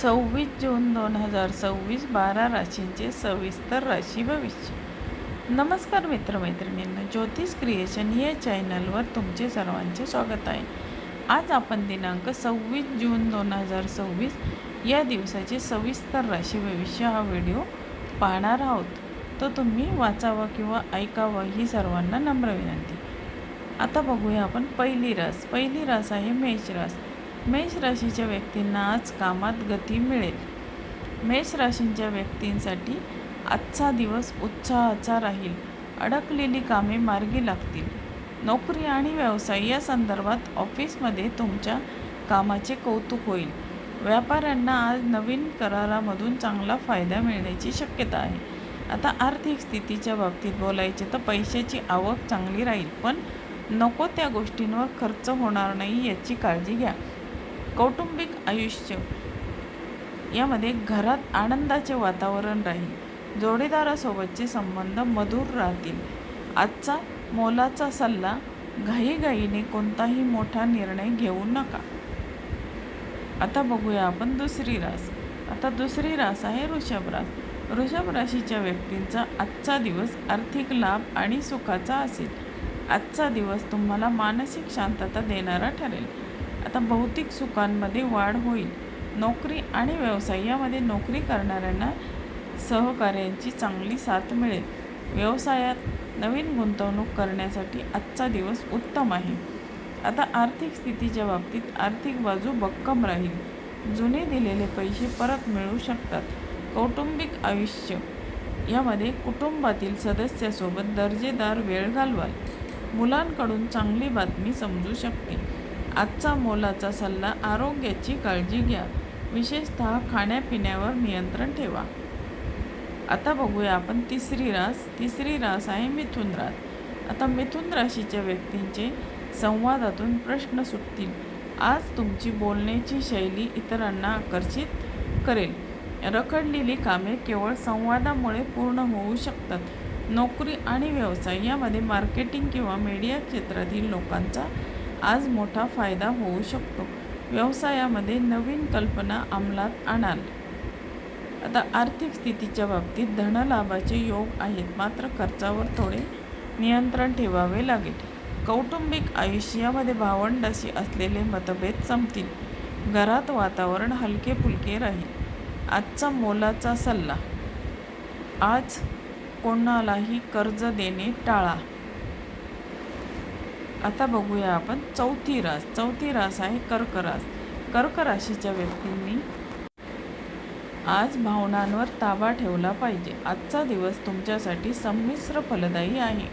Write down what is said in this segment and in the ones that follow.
26 जून 2026 12 राशींचे सविस्तर राशी भविष्य. नमस्कार मित्रमैत्रिणींनो, ज्योतिष क्रिएशन या चॅनलवर तुमचे सर्वांचे स्वागत आहे. आज आपण दिनांक 26 जून 2026 या दिवसाचे सविस्तर राशी भविष्य हा व्हिडिओ पाहणार आहोत. तो तुम्ही वाचावा किंवा ऐकावा ही सर्वांना नम्र विनंती. आता बघूया आपण पहिली रास आहे मेष रास. मेष राशीच्या व्यक्तींना आज कामात गती मिळेल. मेष राशींच्या व्यक्तींसाठी आजचा दिवस उत्साहाचा राहील. अडकलेली कामे मार्गी लागतील. नोकरी आणि व्यवसाय या संदर्भात ऑफिसमध्ये तुमच्या कामाचे कौतुक होईल. व्यापाऱ्यांना आज नवीन करारामधून चांगला फायदा मिळण्याची शक्यता आहे. आता आर्थिक स्थितीच्या बाबतीत बोलायचे तर पैशाची आवक चांगली राहील, पण नको त्या गोष्टींवर खर्च होणार नाही याची काळजी घ्या. कौटुंबिक आयुष्य यामध्ये घरात आनंदाचे वातावरण राहील. जोडीदारासोबतचे संबंध मधुर राहतील. आजचा मोलाचा सल्ला, घाईघाईने कोणताही मोठा निर्णय घेऊ नका. आता बघूया आपण दुसरी रास आहे वृषभ रास. वृषभ राशीच्या व्यक्तींचा आजचा दिवस आर्थिक लाभ आणि सुखाचा असेल. आजचा दिवस तुम्हाला मानसिक शांतता देणारा ठरेल. आता भौतिक सुखांमध्ये वाढ होईल. नोकरी आणि व्यवसाय यामध्ये नोकरी करणाऱ्यांना सहकार्यांची चांगली साथ मिळेल. व्यवसायात नवीन गुंतवणूक करण्यासाठी आजचा दिवस उत्तम आहे. आता आर्थिक स्थितीच्या बाबतीत आर्थिक बाजू भक्कम राहील. जुने दिलेले पैसे परत मिळू शकतात. कौटुंबिक आयुष्य यामध्ये कुटुंबातील सदस्यासोबत दर्जेदार वेळ घालवाल. मुलांकडून चांगली बातमी समजू शकते. आजचा मोलाचा सल्ला, आरोग्याची काळजी घ्या. विशेषतः खाण्यापिण्यावर नियंत्रण ठेवा. आता बघूया आपण तिसरी रास आहे मिथुन रास. आता मिथुन राशीच्या व्यक्तींचे संवादातून प्रश्न सुटतील. आज तुमची बोलण्याची शैली इतरांना आकर्षित करेल. रखडलेली कामे केवळ संवादामुळे पूर्ण होऊ शकतात. नोकरी आणि व्यवसाय यामध्ये मार्केटिंग किंवा मीडिया क्षेत्रातील लोकांचा आज मोठा फायदा होऊ शकतो. व्यवसायामध्ये नवीन कल्पना अंमलात आणाल. आता आर्थिक स्थितीच्या बाबतीत धनलाभाचे योग आहेत, मात्र खर्चावर थोडे नियंत्रण ठेवावे लागेल. कौटुंबिक आयुष्यामध्ये भावंडाशी असलेले मतभेद संपतील. घरात वातावरण हलके फुलके राहील. आजचा मोलाचा सल्ला, आज कोणालाही कर्ज देणे टाळा. आता बघूया आपण चौथी रास आहे कर्क रास. कर्क राशीच्या व्यक्तींनी आज भावनांवर ताबा ठेवला पाहिजे. आजचा दिवस तुमच्यासाठी संमिश्र फलदायी आहे.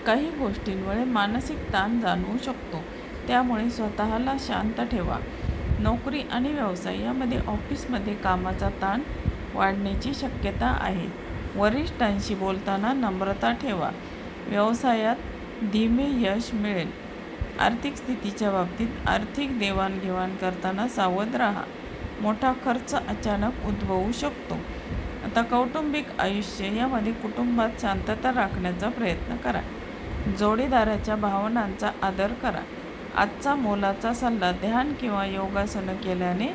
काही गोष्टींमुळे मानसिक ताण जाणवू शकतो, त्यामुळे स्वतःला शांत ठेवा. नोकरी आणि व्यवसाय यामध्ये ऑफिसमध्ये कामाचा ताण वाढण्याची शक्यता आहे. वरिष्ठांशी बोलताना नम्रता ठेवा. व्यवसायात धीमे यश मिळेल. आर्थिक स्थितीच्या बाबतीत आर्थिक देवाणघेवाण करताना सावध राहा. मोठा खर्च अचानक उद्भवू शकतो. आता कौटुंबिक आयुष्य यामध्ये कुटुंबात शांतता राखण्याचा प्रयत्न करा. जोडीदाराच्या भावनांचा आदर करा. आजचा मोलाचा सल्ला, ध्यान किंवा योगासनं केल्याने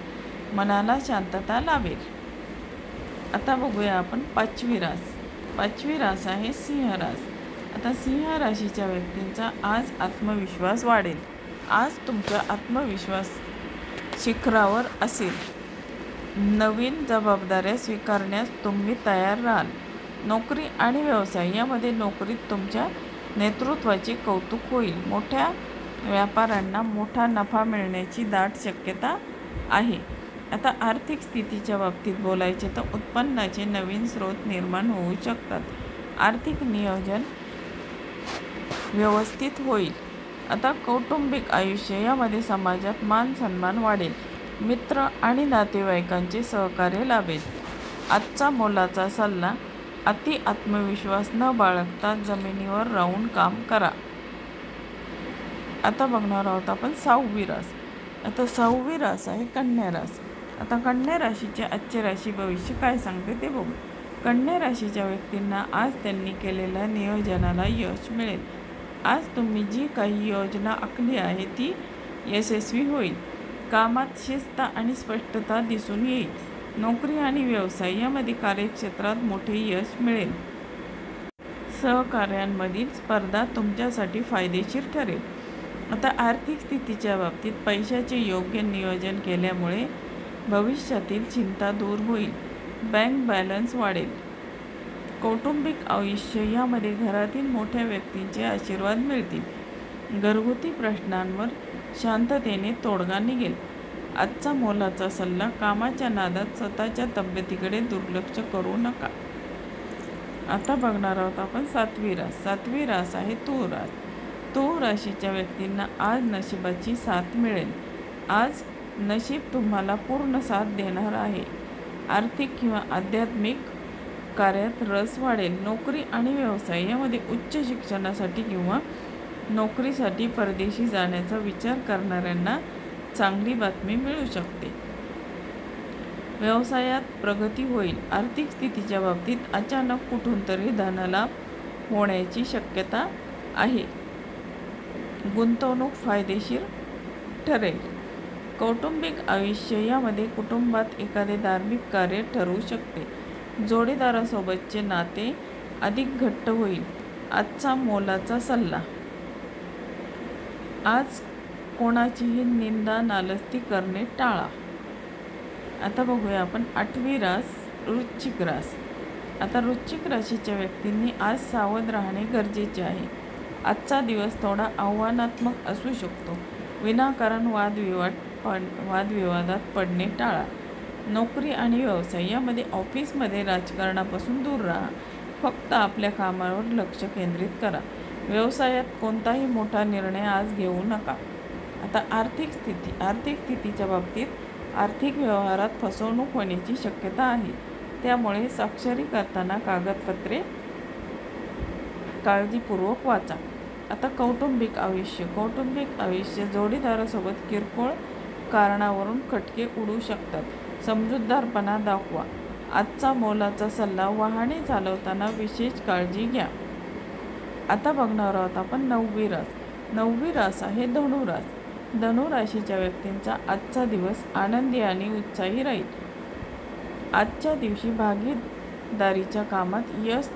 मनाला शांतता लाभेल. आता बघूया आपण पाचवी रास आहे सिंह रास. आता सिंह राशीच्या व्यक्तींचा आज आत्मविश्वास वाढेल. आज तुमचा आत्मविश्वास शिखरावर असेल. नवीन जबाबदाऱ्या स्वीकारण्यास तुम्ही तयार राहाल. नोकरी आणि व्यवसाय यामध्ये नोकरीत तुमच्या नेतृत्वाचे कौतुक होईल. मोठ्या व्यापाऱ्यांना मोठा नफा मिळण्याची दाट शक्यता आहे. आता आर्थिक स्थितीच्या बाबतीत बोलायचे तर उत्पन्नाचे नवीन स्रोत निर्माण होऊ शकतात. आर्थिक नियोजन व्यवस्थित होईल. आता कौटुंबिक आयुष्य यामध्ये समाजात मान सन्मान वाढेल. मित्र आणि नातेवाईकांचे सहकार्य लाभेल. आजचा मोलाचा सल्ला, अति आत्मविश्वास न बाळगता जमिनीवर राहून काम करा. आता बघणार आहोत आपण सहावी रास आहे कन्या रास. आता कन्या राशीचे आजचे राशी भविष्य काय सांगते ते बघू. कन्या राशीच्या व्यक्तींना आज त्यांनी केलेल्या नियोजनाला यश मिळेल. आज तुम्ही जी काही योजना आखली आहे ती यशस्वी होईल. कामात शिस्त आणि स्पष्टता दिसून येईल. नोकरी आणि व्यवसाय यामध्ये कार्यक्षेत्रात मोठे यश मिळेल. सहकार्यांमधील स्पर्धा तुमच्यासाठी फायदेशीर ठरेल. आता आर्थिक स्थितीच्या बाबतीत पैशाचे योग्य नियोजन केल्यामुळे भविष्यातील चिंता दूर होईल. बँक बॅलन्स वाढेल. कौटुंबिक आयुष्य यामध्ये घरातील मोठ्या व्यक्तींचे आशीर्वाद मिळतील. घरगुती प्रश्नांवर शांततेने तोडगा निघेल. आजचा मोलाचा सल्ला, कामाच्या नादात स्वतःच्या तब्येतीकडे दुर्लक्ष करू नका. आता बघणार आहोत आपण 7वी रास. 7वी रास आहे तूळ रास. तूळ राशीच्या व्यक्तींना आज नशिबाची साथ मिळेल. आज नशीब तुम्हाला पूर्ण साथ देणार आहे. आर्थिक किंवा आध्यात्मिक कार्यात रस वाढेल. नोकरी आणि व्यवसाय यामध्ये उच्च शिक्षणासाठी किंवा नोकरीसाठी परदेशी जाण्याचा विचार करणाऱ्यांना चांगली बातमी मिळू शकते. व्यवसायात प्रगती होईल. आर्थिक स्थितीच्या बाबतीत अचानक कुठून तरी धनलाभ होण्याची शक्यता आहे. गुंतवणूक फायदेशीर ठरेल. कौटुंबिक आयुष्य यामध्ये कुटुंबात एखादे धार्मिक कार्य ठरू शकते. जोडीदारासोबतचे नाते अधिक घट्ट होईल. आजचा मोलाचा सल्ला, आज कोणाचीही निंदा नालस्ती करणे टाळा. आता बघूया आपण 8वी रास वृश्चिक रास. आता वृश्चिक राशीच्या व्यक्तींनी आज सावध राहणे गरजेचे आहे. आजचा दिवस थोडा आव्हानात्मक असू शकतो. विनाकारण वादविवादात पडणे टाळा. नोकरी आणि व्यवसाय यामध्ये ऑफिसमध्ये राजकारणापासून दूर राहा. फक्त आपल्या कामावर लक्ष केंद्रित करा. व्यवसायात कोणताही मोठा निर्णय आज घेऊ नका. आता आर्थिक स्थितीच्या बाबतीत आर्थिक व्यवहारात फसवणूक होण्याची शक्यता आहे. त्यामुळे स्वाक्षरी करताना कागदपत्रे काळजीपूर्वक वाचा. आता कौटुंबिक आयुष्य जोडीदारासोबत किरकोळ कारणावरून खटके उडू शकतात. समजूतदारपणा दाखवा. आजचा मोलाचा सल्ला, वाहने चालवताना विशेष काळजी घ्या. आता बघणार आहोत आपण 9वी रास. 9वी रास आहे धनुरास. धनुराशीच्या व्यक्तींचा आजचा दिवस आनंदी आणि उत्साही राहील. आजच्या दिवशी भागीदारीच्या कामात यश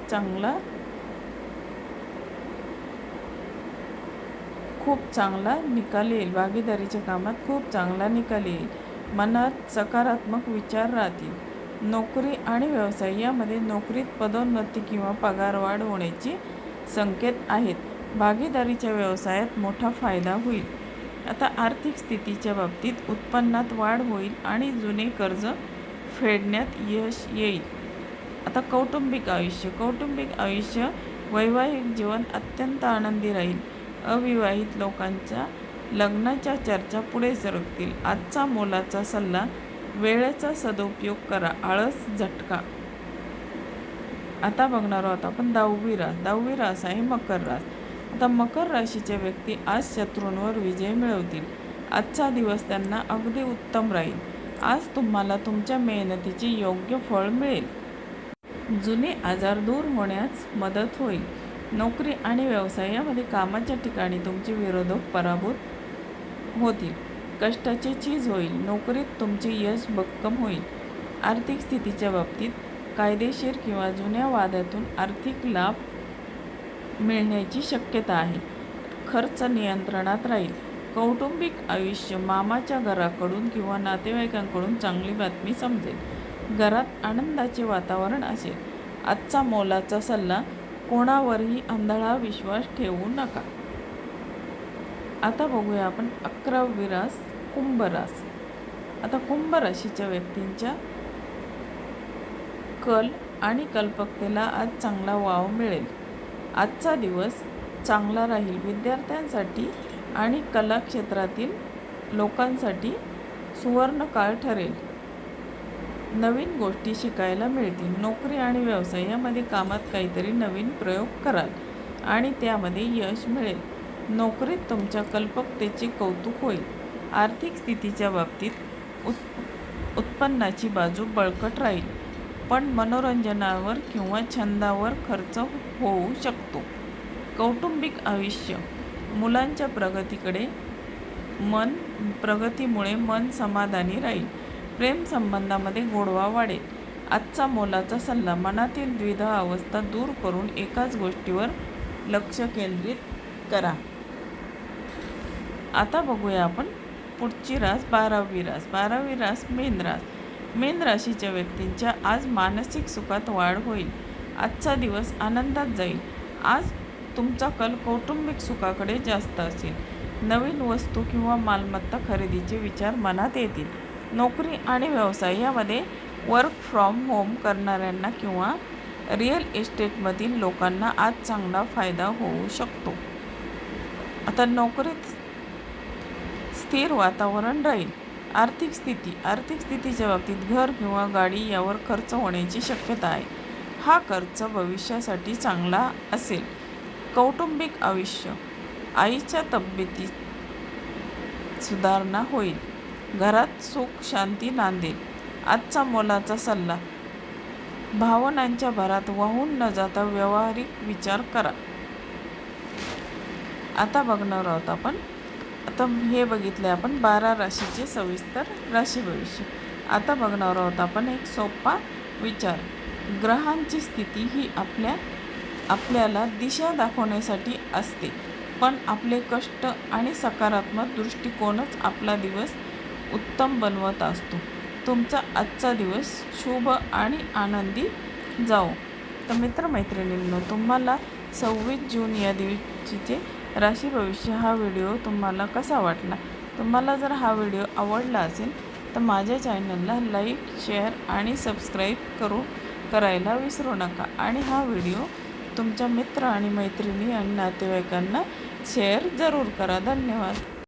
खूप चांगला निकाल येईल. भागीदारीच्या कामात खूप चांगला निकाल येईल. मनात सकारात्मक विचार राहतील. नोकरी आणि व्यवसाय यामध्ये नोकरीत पदोन्नती किंवा पगारवाढ होण्याची संकेत आहेत. भागीदारीच्या व्यवसायात मोठा फायदा होईल. आता आर्थिक स्थितीच्या बाबतीत उत्पन्नात वाढ होईल आणि जुने कर्ज फेडण्यात यश येईल. आता कौटुंबिक आयुष्य वैवाहिक जीवन अत्यंत आनंदी राहील. अविवाहित लोकांच्या लग्नाच्या चर्चा पुढे सरकतील. आजचा मोलाचा सल्ला, वेळेचा सदुपयोग करा, आळस झटका. आता बघणार आहोत आपण 10वी रास आहे मकर रास. आता मकर राशीचे व्यक्ती आज शत्रूंवर विजय मिळवतील. आजचा दिवस त्यांना अगदी उत्तम राहील. आज तुम्हाला तुमच्या मेहनतीचे योग्य फळ मिळेल. जुने आजार दूर होण्यास मदत होईल. नोकरी आणि व्यवसायामध्ये कामाच्या ठिकाणी तुमचे विरोधक पराभूत होतील. कष्टाचे चीज होईल. नोकरीत तुमचे यश भक्कम होईल. आर्थिक स्थितीच्या बाबतीत कायदेशीर किंवा जुन्या वादातून आर्थिक लाभ मिळण्याची शक्यता आहे. खर्च नियंत्रणात राहील. कौटुंबिक आयुष्य, मामाच्या घराकडून किंवा नातेवाईकांकडून चांगली बातमी समजेल. घरात आनंदाचे वातावरण असेल. आजचा मोलाचा सल्ला, कोणावरही आंधळा विश्वास ठेवू नका. आता बघूया आपण 11वी रास कुंभ रास. आता कुंभ राशीच्या व्यक्तींच्या कल आणि कल्पकतेला आज चांगला वाव मिळेल. आजचा दिवस चांगला राहील. विद्यार्थ्यांसाठी आणि कला क्षेत्रातील लोकांसाठी सुवर्ण काळ ठरेल. नवीन गोष्टी शिकायला मिळतील. नोकरी आणि व्यवसाय यामध्ये कामात काहीतरी नवीन प्रयोग कराल आणि त्यामध्ये यश मिळेल. नोकरीत तुमच्या कल्पकतेचे कौतुक होईल. आर्थिक स्थितीच्या बाबतीत उत्पन्नाची बाजू बळकट राहील, पण मनोरंजनावर किंवा छंदावर खर्च होऊ शकतो. कौटुंबिक आयुष्य, मुलांच्या प्रगतीकडे प्रगतीमुळे मन समाधानी राहील. प्रेम संबंधामध्ये गोडवा वाढेल. आजचा मोलाचा सल्ला, मनातील द्विधा अवस्था दूर करून एकाच गोष्टीवर लक्ष केंद्रित करा. आता बघूया आपण पुढची रास, 12वी रास. 12वी रास मीन रास. मीन राशीच्या व्यक्तींच्या आज मानसिक सुखात वाढ होईल. आजचा दिवस आनंदात जाईल. आज तुमचा कल कौटुंबिक सुखाकडे जास्त असेल. नवीन वस्तू किंवा मालमत्ता खरेदीचे विचार मनात येतील. नोकरी आणि व्यवसाय यामध्ये वर्क फ्रॉम होम करणाऱ्यांना किंवा रिअल इस्टेटमधील लोकांना आज चांगला फायदा होऊ शकतो. आता नोकरीत स्थिर वातावरण राहील. आर्थिक स्थितीच्या बाबतीत घर किंवा गाडी यावर खर्च होण्याची शक्यता आहे. हा खर्च भविष्यासाठी चांगला असेल. कौटुंबिक आयुष्य, आईच्या तब्येतीत सुधारणा होईल. घरात सुख शांती नांदेल. आजचा मोलाचा सल्ला, भावनांच्या भरात वाहून न जाता व्यावहारिक विचार करा. आता बघणार आहोत आपण, आता हे बघितले आपण 12 राशीचे सविस्तर राशी भविष्य. आता बघणार आहोत आपण एक सोपा विचार. ग्रहांची स्थिती ही आपल्याला दिशा दाखवण्यासाठी असते, पण आपले कष्ट आणि सकारात्मक दृष्टिकोनच आपला दिवस उत्तम बनवत असतो. तुमचा आजचा दिवस शुभ आणि आनंदी जाओ. तर मित्रमैत्रिणींनो, तुम्हाला 26 जून या दिवशीचे राशी भविष्य हा व्हिडिओ तुम्हाला कसा वाटला? तुम्हाला जर हा व्हिडिओ आवडला असेल तर माझ्या चॅनलला लाईक, शेअर आणि सबस्क्राईब करायला विसरू नका. आणि हा व्हिडिओ तुमच्या मित्र आणि मैत्रिणी आणि नातेवाईकांना शेअर जरूर करा. धन्यवाद.